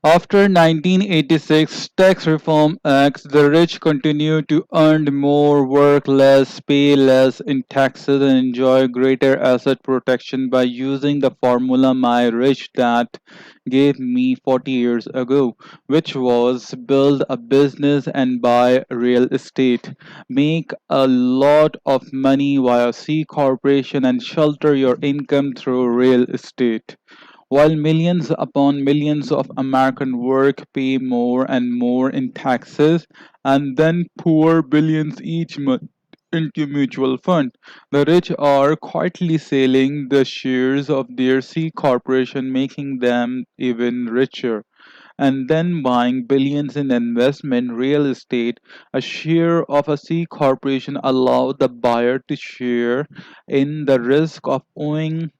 After 1986 Tax Reform Acts, the rich continue to earn more, work less, pay less in taxes, and enjoy greater asset protection by using the formula my rich dad gave me 40 years ago, which was build a business and buy real estate, make a lot of money via C corporation, and shelter your income through real estate. While millions upon millions of American work pay more and more in taxes and then pour billions each month into mutual fund, the rich are quietly selling the shares of their C corporation, making them even richer, and then buying billions in investment real estate. A share of a C corporation allows the buyer to share in the risk of owning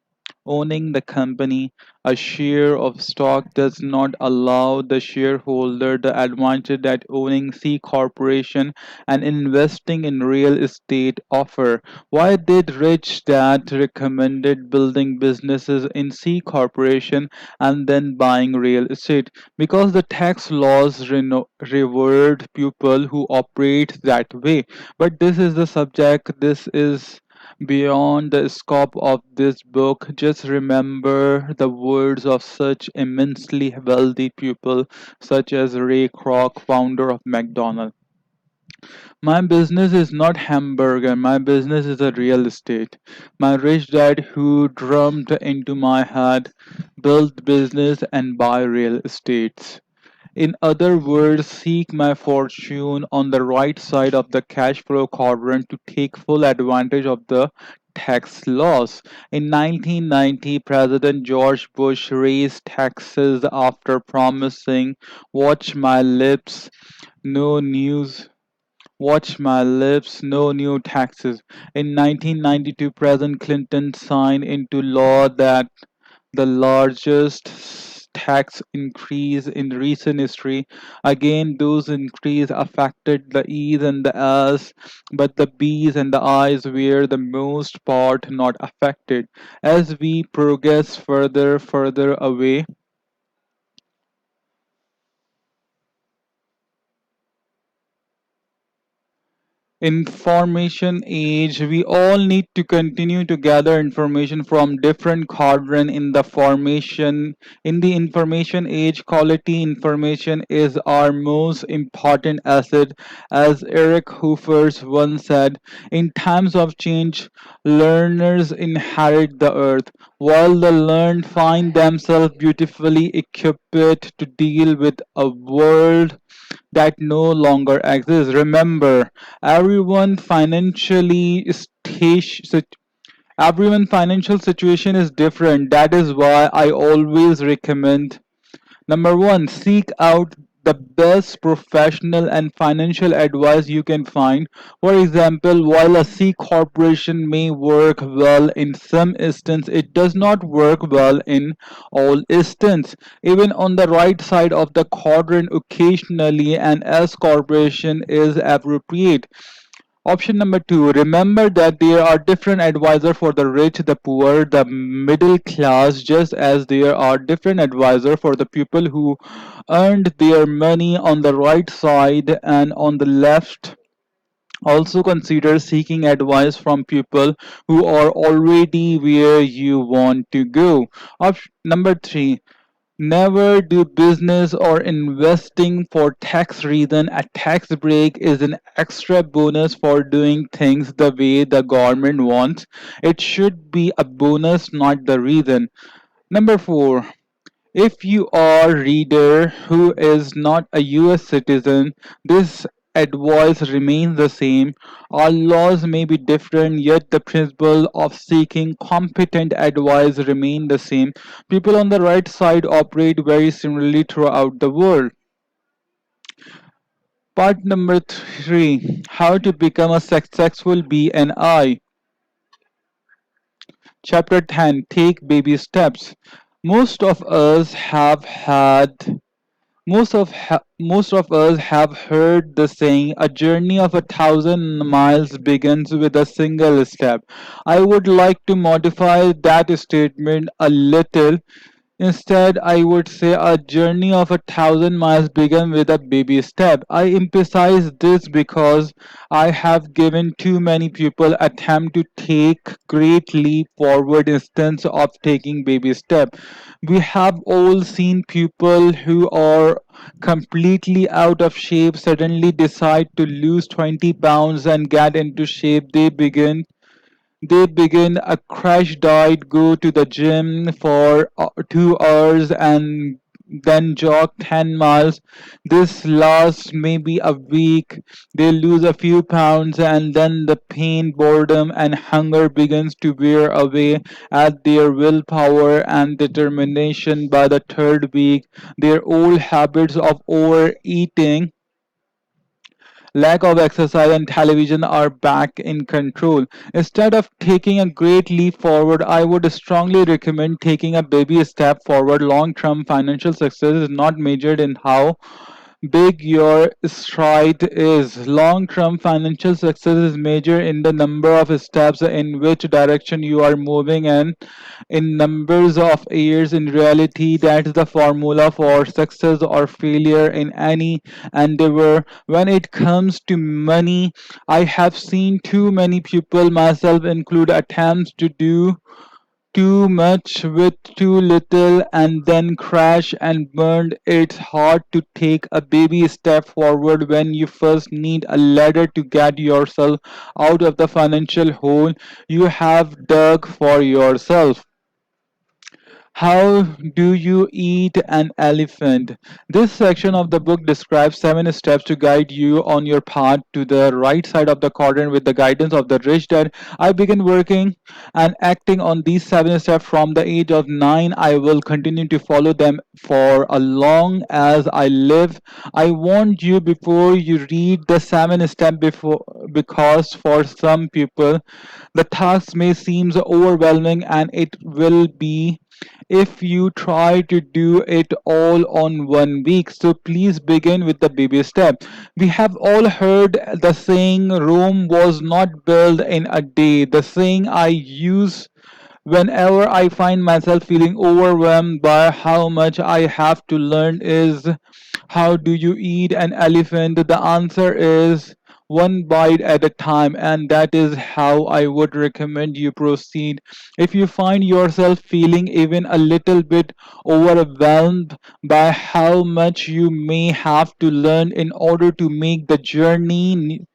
the company. A share of stock does not allow the shareholder the advantage that owning C corporation and investing in real estate offer. Why did Rich Dad recommended building businesses in C corporation and then buying real estate? Because the tax laws reward people who operate that way. But this is the subject. This is beyond the scope of this book. Just remember the words of such immensely wealthy people such as Ray Kroc, founder of McDonald's. My business is not hamburger, my business is a real estate. My rich dad who drummed into my head, build business and buy real estates. In other words, seek my fortune on the right side of the cash flow quadrant to take full advantage of the tax laws. In 1990, President George Bush raised taxes after promising, watch my lips, no news. Watch my lips, no new taxes. In 1992, President Clinton signed into law that the largest tax increase in recent history. Again, those increase affected the E's and the S's, but the B's and the I's were the most part not affected. As we progress further away, information age, we all need to continue to gather information from different quadrant in the information age. Quality information is our most important asset, as Eric Hoofers once said. In times of change, learners inherit the earth, while the learned find themselves beautifully equipped to deal with a world that no longer exists. Remember, everyone financially everyone financial situation is different. That is why I always recommend: number one, seek out the best professional and financial advice you can find. For example, while a C corporation may work well in some instances, it does not work well in all instances. Even on the right side of the quadrant, occasionally an S corporation is appropriate. Option number two, remember that there are different advisors for the rich, the poor, the middle class, just as there are different advisors for the people who earned their money on the right side and on the left. Also consider seeking advice from people who are already where you want to go. Option number three, never do business or investing for tax reason. A tax break is an extra bonus for doing things the way the government wants. It should be a bonus, not the reason. Number four, if you are a reader who is not a US citizen, this advice remains the same. Our laws may be different, yet the principle of seeking competent advice remain the same. People on the right side operate very similarly throughout the world. Part number three, how to become a successful BNI. Chapter 10, take baby steps. Most of us have had most of us have heard the saying, a journey of 1,000 miles begins with a single step. I would like to modify that statement a little. Instead, I would say a journey of 1,000 miles began with a baby step. I emphasize this because I have given too many people attempt to take great leap forward instead of taking baby step. We have all seen people who are completely out of shape suddenly decide to lose 20 pounds and get into shape. They begin a crash diet, go to the gym for 2 hours, and then jog 10 miles. This lasts maybe a week. They lose a few pounds, and then the pain, boredom, and hunger begins to wear away at their willpower and determination. By the third week, their old habits of overeating, lack of exercise, and television are back in control. Instead of taking a great leap forward, I would strongly recommend taking a baby step forward. Long term financial success is not measured in how big your stride is. Long term financial success is measured in the number of steps in which direction you are moving and in numbers of years. In reality, that's the formula for success or failure in any endeavor. When it comes to money, I have seen too many people, myself include, attempts to do too much with too little and then crash and burn. It's hard to take a baby step forward when you first need a ladder to get yourself out of the financial hole you have dug for yourself. How do you eat an elephant? This section of the book describes 7 steps to guide you on your path to the right side of the quadrant with the guidance of the rich dad. I began working and acting on these 7 steps from the age of 9. I will continue to follow them for as long as I live. I warned you before you read the 7 steps before, because for some people the task may seem overwhelming, and it will be if you try to do it all on one week. So please begin with the baby step. We have all heard the saying, Rome was not built in a day. The saying I use whenever I find myself feeling overwhelmed by how much I have to learn is, how do you eat an elephant? The answer is one bite at a time, and that is how I would recommend you proceed. If you find yourself feeling even a little bit overwhelmed by how much you may have to learn in order to make the journey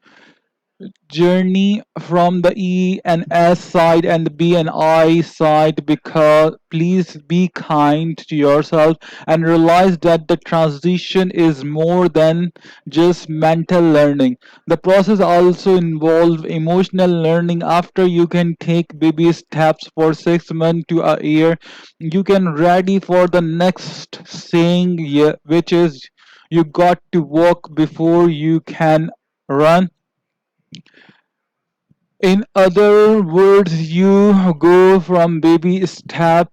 from the E and S side and the B and I side, because please be kind to yourself and realize that the transition is more than just mental learning. The process also involves emotional learning. After you can take baby steps for 6 months to a year, you can ready for the next saying, yeah, which is you got to walk before you can run. In other words, you go from baby step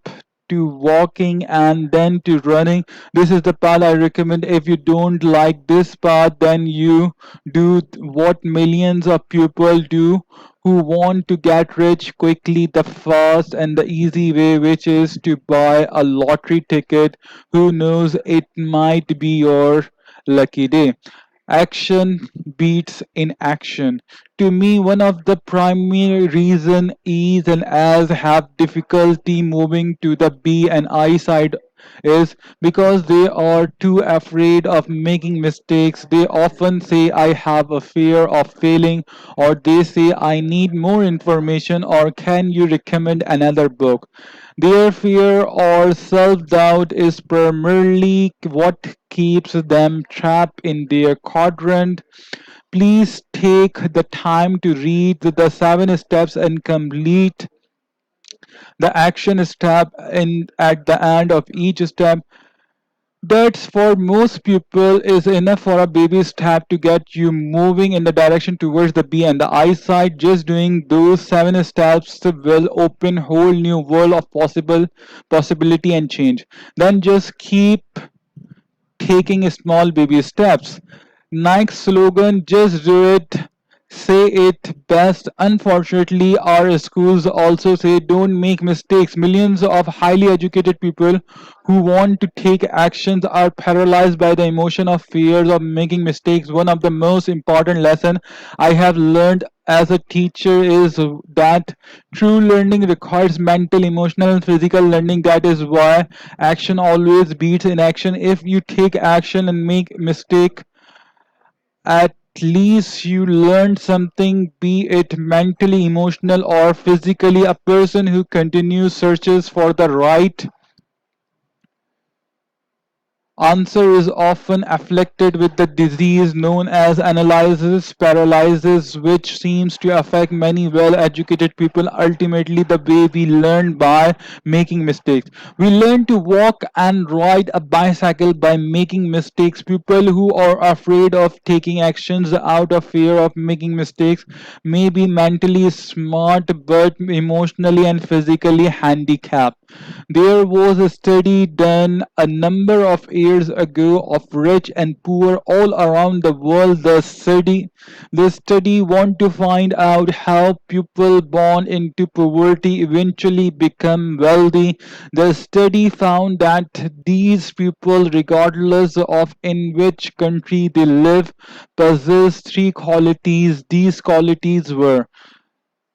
to walking and then to running. This is the path I recommend. If you don't like this path, then you do what millions of people do who want to get rich quickly, the fast and the easy way, which is to buy a lottery ticket. Who knows, it might be your lucky day. Action beats inaction. To me, one of the primary reason E's and A's have difficulty moving to the B and I side is because they are too afraid of making mistakes. They often say, I have a fear of failing, or they say, I need more information, or can you recommend another book? Their fear or self doubt is primarily what keeps them trapped in their quadrant. Please take the time to read the 7 steps and complete the action step in at the end of each step. That's for most people is enough for a baby step to get you moving in the direction towards the B and the I side. Just doing those 7 steps will open whole new world of possibility and change. Then just keep taking small baby steps. Nike's slogan, just do it, say it best. Unfortunately, our schools also say don't make mistakes. Millions of highly educated people who want to take actions are paralyzed by the emotion of fears of making mistakes. One of the most important lessons I have learned as a teacher is that true learning requires mental, emotional, and physical learning. That is why action always beats inaction. If you take action and make mistake, at least you learned something, be it mentally, emotional, or physically. A person who continues searches for the right answer is often afflicted with the disease known as analysis paralysis, which seems to affect many well educated people. Ultimately, the way we learn by making mistakes. We learn to walk and ride a bicycle by making mistakes. People who are afraid of taking actions out of fear of making mistakes may be mentally smart but emotionally and physically handicapped. There was a study done a number of years ago of rich and poor all around the world. The study want to find out how people born into poverty eventually become wealthy. The study found that these people, regardless of in which country they live, possess three qualities. These qualities were: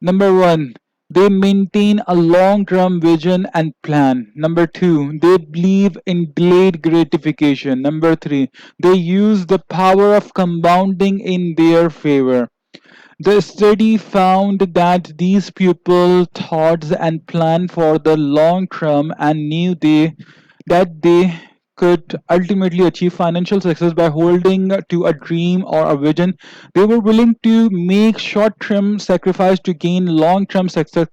number one, they maintain a long term vision and plan. Number two, they believe in delayed gratification. Number three, they use the power of compounding in their favor. The study found that these people thought and planned for the long term and knew that they could ultimately achieve financial success by holding to a dream or a vision. They were willing to make short-term sacrifice to gain long-term success.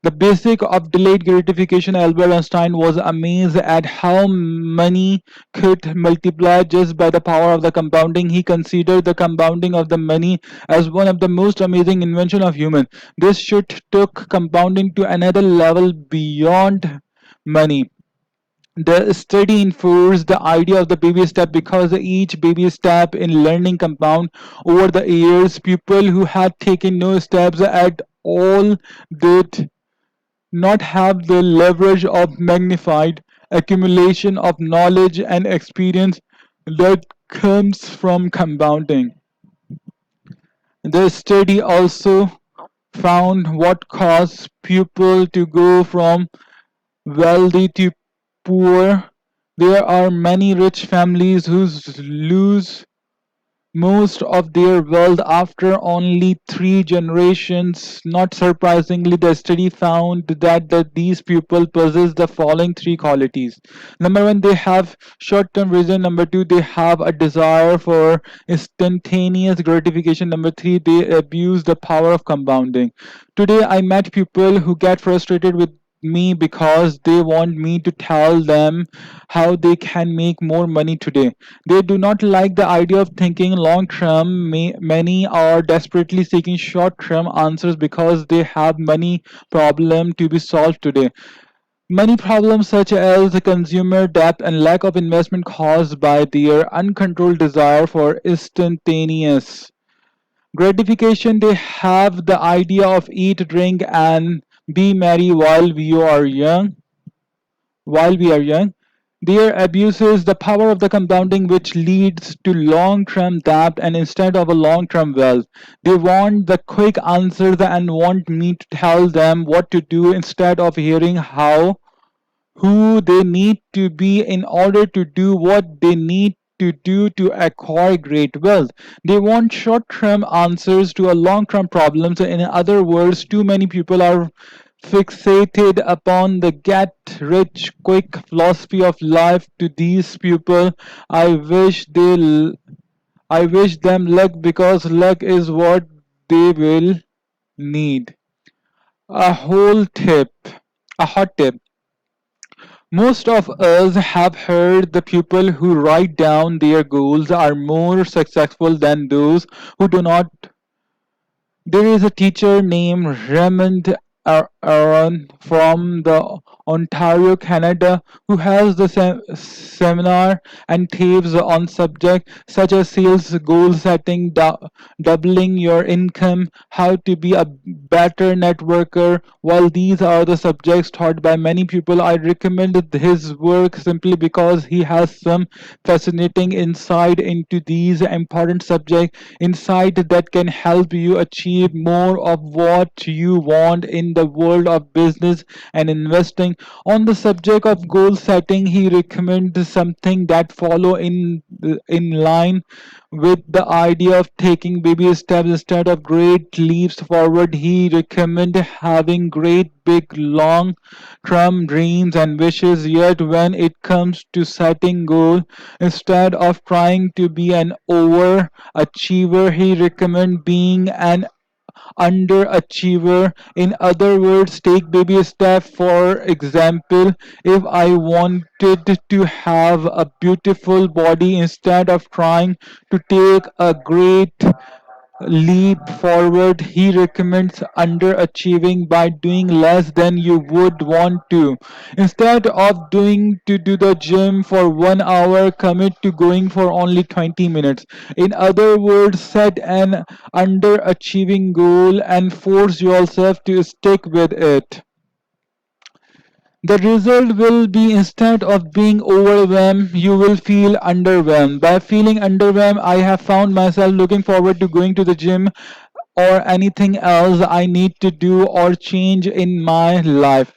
The basic of delayed gratification. Albert Einstein was amazed at how money could multiply just by the power of the compounding. He considered the compounding of the money as one of the most amazing invention of human. This should took compounding to another level beyond money. The study enforced the idea of the baby step because each baby step in learning compound over the years. People who had taken no steps at all did not have the leverage of magnified accumulation of knowledge and experience that comes from compounding. The study also found what caused people to go from wealthy to poor. There are many rich families who lose most of their wealth after only 3 generations. Not surprisingly, the study found that these people possess the following three qualities. Number one, they have short term vision. Number two, they have a desire for instantaneous gratification. Number three, they abuse the power of compounding. Today, I met people who get frustrated with me because they want me to tell them how they can make more money today. They do not like the idea of thinking long term. Many are desperately seeking short term answers because they have money problem to be solved today. Many problems such as the consumer debt and lack of investment caused by their uncontrolled desire for instantaneous gratification. They have the idea of eat, drink, and be merry while we are young. Their abuses the power of the compounding, which leads to long-term debt and instead of a long-term wealth. They want the quick answers and want me to tell them what to do instead of hearing who they need to be in order to do what they need to do to acquire great wealth. They want short term answers to a long term problems. In other words, too many people are fixated upon the get rich quick philosophy of life. To these people, I wish I wish them luck because luck is what they will need. A whole tip, a hot tip. Most of us have heard the people who write down their goals are more successful than those who do not. There is a teacher named Raymond Aaron from the Ontario, Canada, who has the seminar and tapes on subjects such as sales goal setting, doubling your income, how to be a better networker. While these are the subjects taught by many people, I recommend his work simply because he has some fascinating insight into these important subjects, insight that can help you achieve more of what you want in the world of business and investing. On the subject of goal setting, he recommends something that follow in line with the idea of taking baby steps instead of great leaps forward. He recommends having great big long term dreams and wishes, yet when it comes to setting goals, instead of trying to be an overachiever, he recommends being an underachiever. In other words, take baby steps. For example, if I wanted to have a beautiful body, instead of trying to take a great leap forward, he recommends underachieving by doing less than you would want to. Instead of doing to do the gym for 1 hour, commit to going for only 20 minutes. In other words, set an underachieving goal and force yourself to stick with it. The result will be, instead of being overwhelmed, you will feel underwhelmed. By feeling underwhelmed, I have found myself looking forward to going to the gym or anything else I need to do or change in my life.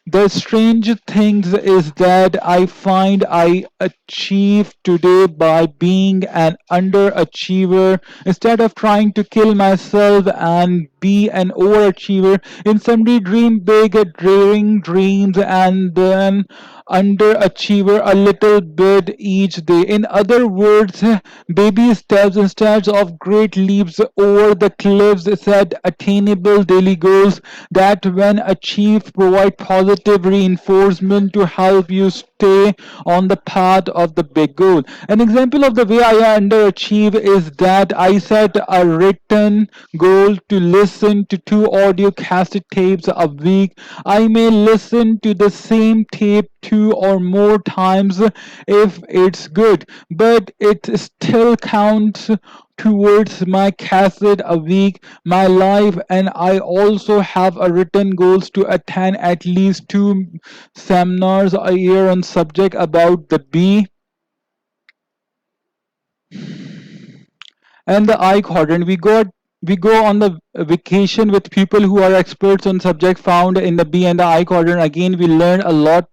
The strange thing is that I find I achieve today by being an underachiever instead of trying to kill myself and be an overachiever. In summary, dream big, daring dreams, and then underachiever a little bit each day. In other words, baby steps instead of great leaps over the cliffs. Set attainable daily goals that, when achieved, provide positive reinforcement to help you stay on the path of the big goal. An example of the way I underachieve is that I set a written goal to listen to 2 audio cassette tapes a week. I may listen to the same tape 2 or more times if it's good, but it still counts towards my cassette a week, my life. And I also have a written goals to attend at least 2 seminars a year on subject about the bee and the I quadrant. We go on the vacation with people who are experts on subject found in the B and the I quadrant. Again, we learn a lot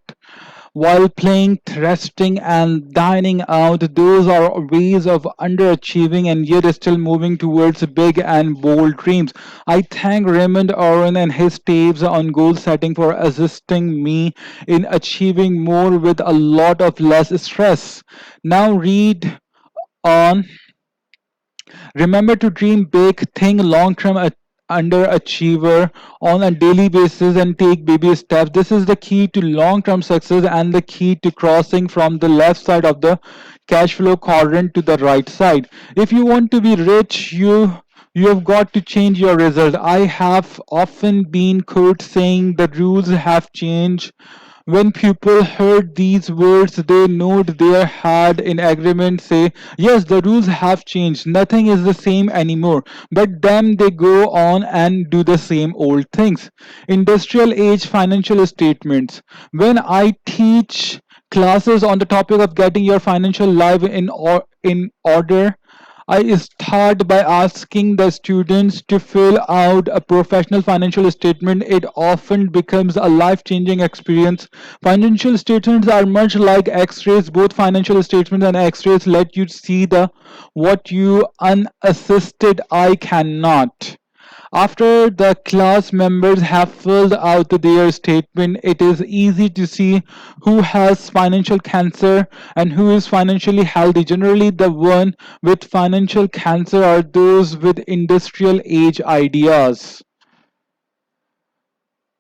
while playing, resting, and dining out. Those are ways of underachieving and yet still moving towards big and bold dreams. I thank Raymond Oren and his tapes on goal setting for assisting me in achieving more with a lot of less stress. Now read on. Remember to dream big, think long term, underachiever on a daily basis, and take baby steps. This is the key to long term success and the key to crossing from the left side of the cash flow quadrant to the right side. If you want to be rich, you have got to change your result. I have often been quoted saying the rules have changed. When people heard these words, they nod their head in agreement, say, yes, the rules have changed. Nothing is the same anymore. But then they go on and do the same old things. Industrial age financial statements. When I teach classes on the topic of getting your financial life in order, I start by asking the students to fill out a professional financial statement. It often becomes a life changing experience. Financial statements are much like x rays. Both financial statements and x rays let you see the what you unassisted eye cannot. After the class members have filled out their statement, it is easy to see who has financial cancer and who is financially healthy. Generally, the one with financial cancer are those with industrial age ideas.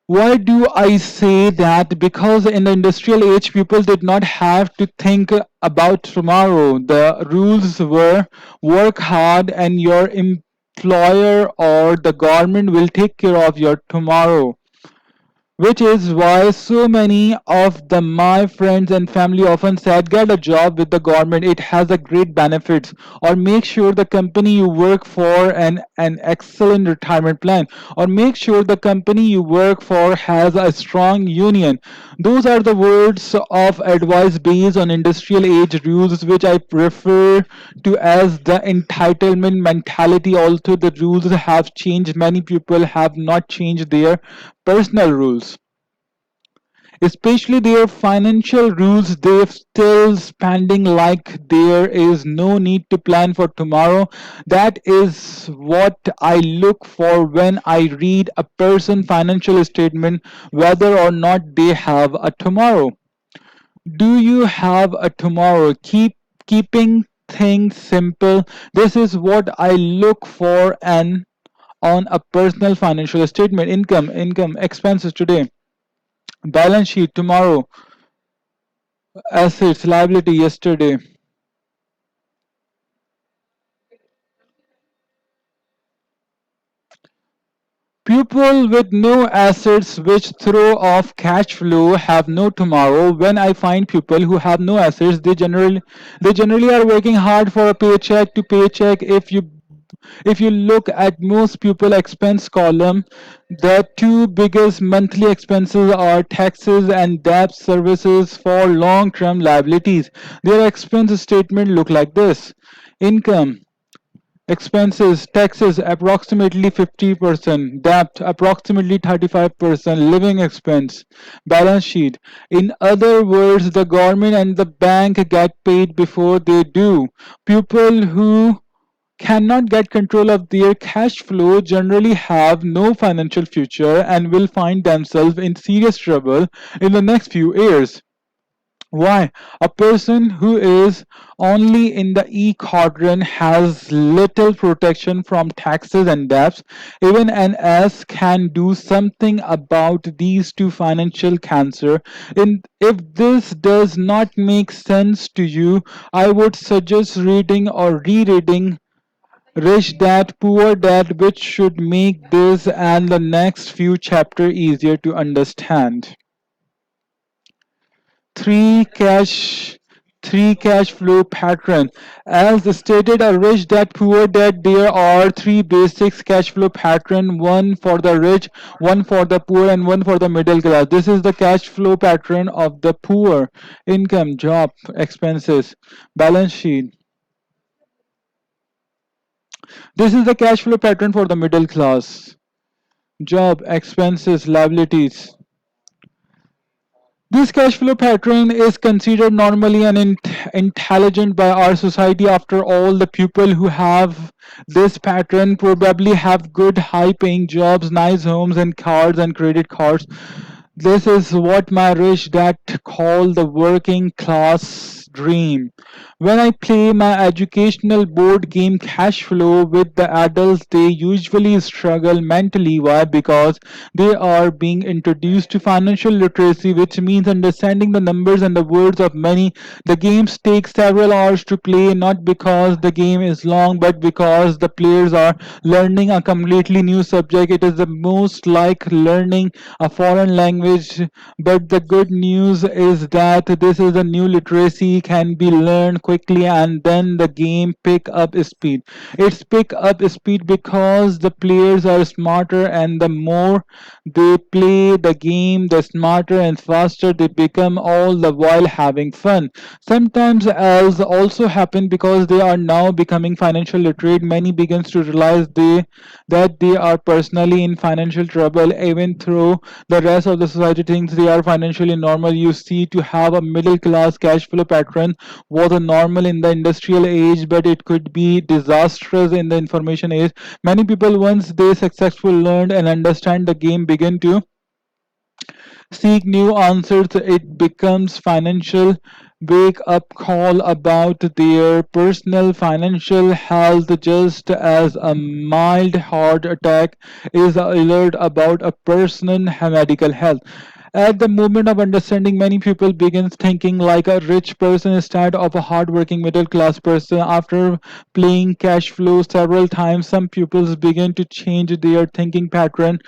Why do I say that? Because in the industrial age, people did not have to think about tomorrow. The rules were work hard and your employer or the government will take care of your tomorrow. which is why so many of the my friends and family often said get a job with the government, it has a great benefits, or make sure the company you work for an excellent retirement plan, or make sure the company you work for has a strong union. Those are the words of advice based on industrial age rules, which I prefer to as the entitlement mentality. Although the rules have changed, many people have not changed their personal rules, especially their financial rules. They're still spending like there is no need to plan for tomorrow. That is what I look for when I read a person financial statement, whether or not they have a tomorrow. Do you have a tomorrow? Keeping things simple, this is what I look for and on a personal financial statement. Income, expenses today, balance sheet tomorrow, assets, liability yesterday. People with no assets which throw off cash flow have no tomorrow. When I find people who have no assets, they generally are working hard for a paycheck to paycheck. If you look at most people expense column, the two biggest monthly expenses are taxes and debt services for long term liabilities. Their expense statement look like this: income, expenses, taxes approximately 50%, debt approximately 35%, living expense, balance sheet. In other words, the government and the bank get paid before they do. People who cannot get control of their cash flow generally have no financial future and will find themselves in serious trouble in the next few years. Why? A person who is only in the E quadrant has little protection from taxes and debts. Even an S can do something about these two financial cancer. If this does not make sense to you, I would suggest reading or rereading Rich Dad Poor Dad, which should make this and the next few chapters easier to understand. Three cash three cash flow pattern. As stated, a rich dad, poor dad, there are three basic cash flow pattern: one for the rich, one for the poor, and one for the middle class. This is the cash flow pattern of the poor: income, job, expenses, balance sheet. This is the cash flow pattern for the middle class: job, expenses, liabilities. This cash flow pattern is considered normally and intelligent by our society. After all, the people who have this pattern probably have good high paying jobs, nice homes and cars and credit cards. This is what my rich dad call the working class dream. When I play my educational board game cash flow with the adults, they usually struggle mentally. Why? Because they are being introduced to financial literacy, which means understanding the numbers and the words of money. The games take several hours to play, not because the game is long, but because the players are learning a completely new subject. It is the most like learning a foreign language. But the good news is that this is a new literacy, can be learned quickly, and then the game pick up speed. It's pick up speed because the players are smarter, and the more they play the game, the smarter and faster they become, all the while having fun. Sometimes else also happen because they are now becoming financial literate. Many begins to realize that they are personally in financial trouble, even though the rest of the society thinks they are financially normal. You see, to have a middle class cash flow pattern was a normal in the industrial age, but it could be disastrous in the information age. Many people, once they successfully learned and understand the game, begin to seek new answers. It becomes financial wake up call about their personal financial health, just as a mild heart attack is alert about a person's medical health. At the moment of understanding, many people begin thinking like a rich person instead of a hardworking middle class person. After playing cash flow several times, some pupils begin to change their thinking pattern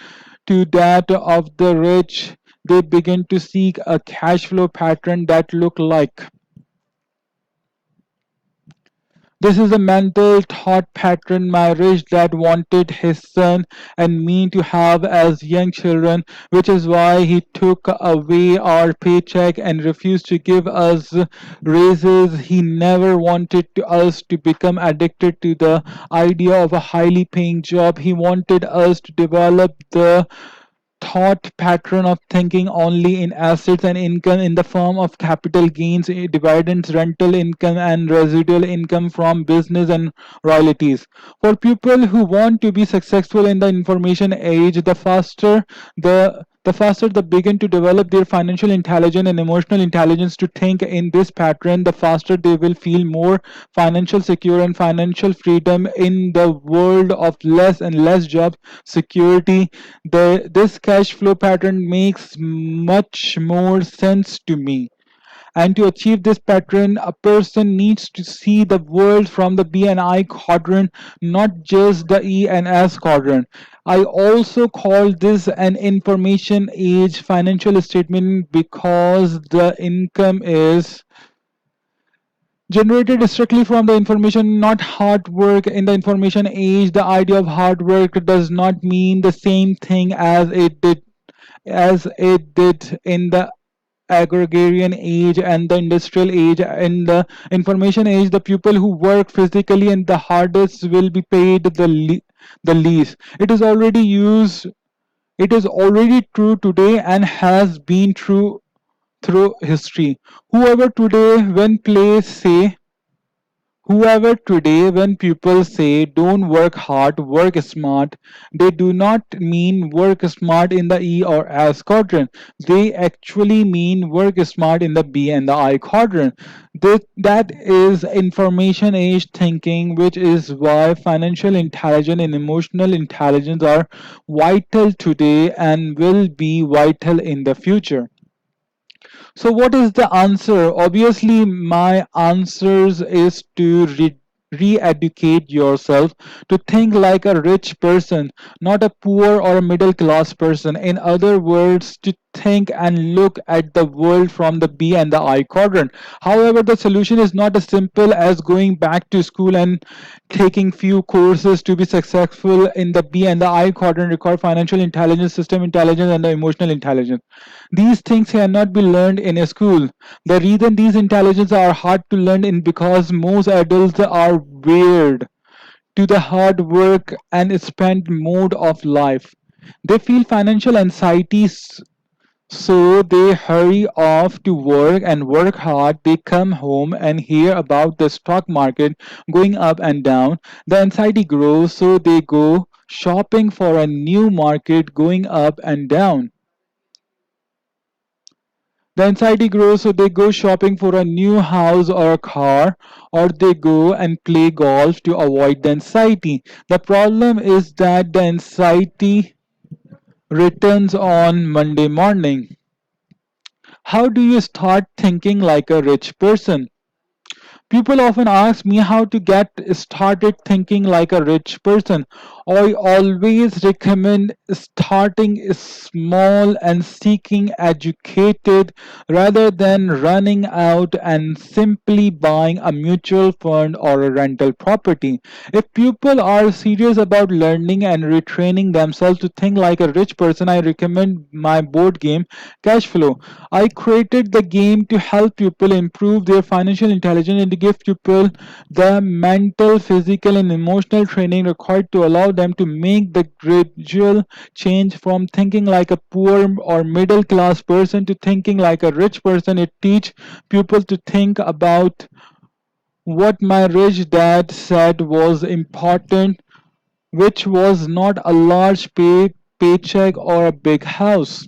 to that of the rich. they begin to seek a cash flow pattern that look like. This is a mental thought pattern my rich dad wanted his son and me to have as young children, which is why he took away our paycheck and refused to give us raises. He never wanted us to become addicted to the idea of a highly paying job. He wanted us to develop the thought pattern of thinking only in assets and income in the form of capital gains, dividends, rental income, and residual income from business and royalties. For people who want to be successful in the information age, the faster they begin to develop their financial intelligence and emotional intelligence to think in this pattern, the faster they will feel more financial secure and financial freedom in the world of less and less job security. This cash flow pattern makes much more sense to me. And to achieve this pattern, a person needs to see the world from the B and I quadrant, not just the E and S quadrant. I also call this an information age financial statement because the income is generated strictly from the information, not hard work. In the information age, the idea of hard work does not mean the same thing as it did in the agrarian age and the industrial age. In the information age, the people who work physically and the hardest will be paid the least. It is already true today and has been true through history. Whoever today when place say Whoever today, when people say don't work hard, work smart, they do not mean work smart in the E or S quadrant. They actually mean work smart in the B and the I quadrant. That is information age thinking, which is why financial intelligence and emotional intelligence are vital today and will be vital in the future. So what is the answer? Obviously, my answers is to re-educate yourself to think like a rich person, not a poor or a middle class person. In other words, to think and look at the world from the B and the I quadrant. However, the solution is not as simple as going back to school and taking few courses to be successful in the B and the I quadrant require financial intelligence, system intelligence, and the emotional intelligence. These things cannot be learned in a school. The reason these intelligences are hard to learn is because most adults are weird to the hard work and spend mode of life. They feel financial anxieties, so they hurry off to work and work hard. They come home and hear about the stock market going up and down. The anxiety grows, so they go shopping for a new market going up and down. The anxiety grows, so they go shopping for a new house or a car, or they go and play golf to avoid the anxiety. The problem is that the anxiety returns on Monday morning. How do you start thinking like a rich person? People often ask me how to get started thinking like a rich person. I always recommend starting small and seeking educated rather than running out and simply buying a mutual fund or a rental property. If people are serious about learning and retraining themselves to think like a rich person, I recommend my board game Cashflow. I created the game to help people improve their financial intelligence and to give people the mental, physical, and emotional training required to allow them to make the gradual change from thinking like a poor or middle class person to thinking like a rich person. It teach people to think about what my rich dad said was important, which was not a large paycheck or a big house.